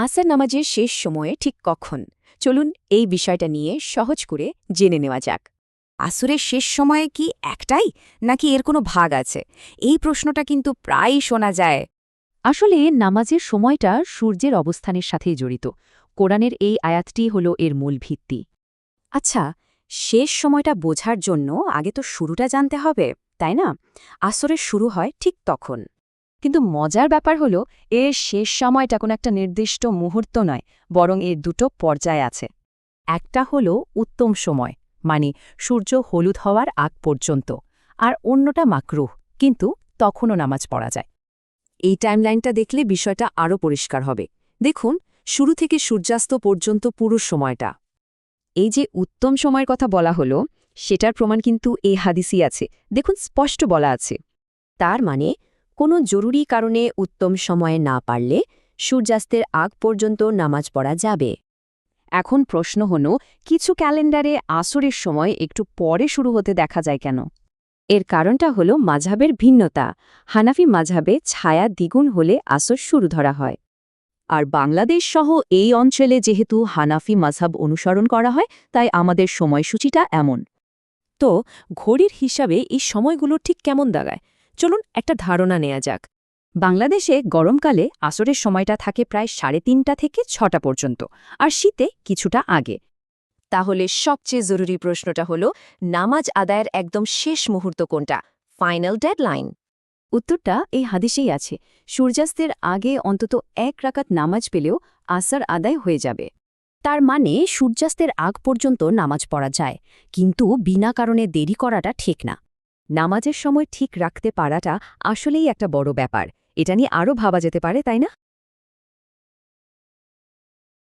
আসর নামাজের শেষ সময়ে ঠিক কখন? চলুন এই বিষয়টা নিয়ে সহজ করে জেনে নেওয়া যাক। আসরের শেষ সময়ে কি একটাই নাকি এর কোনো ভাগ আছে? এই প্রশ্নটা কিন্তু প্রায়ই শোনা যায়। আসলে নামাজের সময়টা সূর্যের অবস্থানের সাথেই জড়িত। কোরআনের এই আয়াতটি হল এর মূল ভিত্তি। আচ্ছা, শেষ সময়টা বোঝার জন্য আগে তো শুরুটা জানতে হবে, তাই না? আসরের শুরু হয় ঠিক তখন। কিন্তু মজার ব্যাপার হল এর শেষ সময়টা কোনো একটা নির্দিষ্ট মুহূর্ত নয়, বরং এর দুটো পর্যায় আছে। একটা হল উত্তম সময়, মানে সূর্য হলুদ হওয়ার আগ পর্যন্ত, আর অন্যটা মাকরুহ, কিন্তু তখনও নামাজ পড়া যায়। এই টাইমলাইনটা দেখলে বিষয়টা আরও পরিষ্কার হবে। দেখুন, শুরু থেকে সূর্যাস্ত পর্যন্ত পুরো সময়টা। এই যে উত্তম সময়ের কথা বলা হলো, সেটার প্রমাণ কিন্তু এই হাদিসই আছে। দেখুন, স্পষ্ট বলা আছে। তার মানে কোনো জরুরি কারণে উত্তম সময়ে না পারলে সূর্যাস্তের আগ পর্যন্ত নামাজ পড়া যাবে। এখন প্রশ্ন হল, কিছু ক্যালেন্ডারে আসরের সময় একটু পরে শুরু হতে দেখা যায় কেন? এর কারণটা হলো মাঝহাবের ভিন্নতা। হানাফি মাঝহাবে ছায়া দ্বিগুণ হলে আসর শুরু ধরা হয়। আর বাংলাদেশ সহ এই অঞ্চলে যেহেতু হানাফি মাযহাব অনুসরণ করা হয়, তাই আমাদের সময়সূচিটা এমন। তো ঘড়ির হিসাবে এই সময়গুলো ঠিক কেমন দাগায়? চলুন একটা ধারণা নেওয়া যাক। বাংলাদেশে গরমকালে আসরের সময়টা থাকে প্রায় 3:30 থেকে 6টা পর্যন্ত, আর শীতে কিছুটা আগে। তাহলে সবচেয়ে জরুরি প্রশ্নটা হলো, নামাজ আদায়ের একদম শেষ মুহূর্ত কোনটা? Final deadline? উত্তরটা এই হাদিসেই আছে। সূর্যাস্তের আগে অন্তত 1 রাকাত নামাজ পেলেও আসর আদায় হয়ে যাবে। তার মানে সূর্যাস্তের আগ পর্যন্ত নামাজ পড়া যায়, কিন্তু বিনা কারণে দেরি করাটা ঠিক না। নামাজের সময় ঠিক রাখতে পারাটা আসলেই একটা বড় ব্যাপার। এটা নিয়ে আরও ভাবা যেতে পারে, তাই না?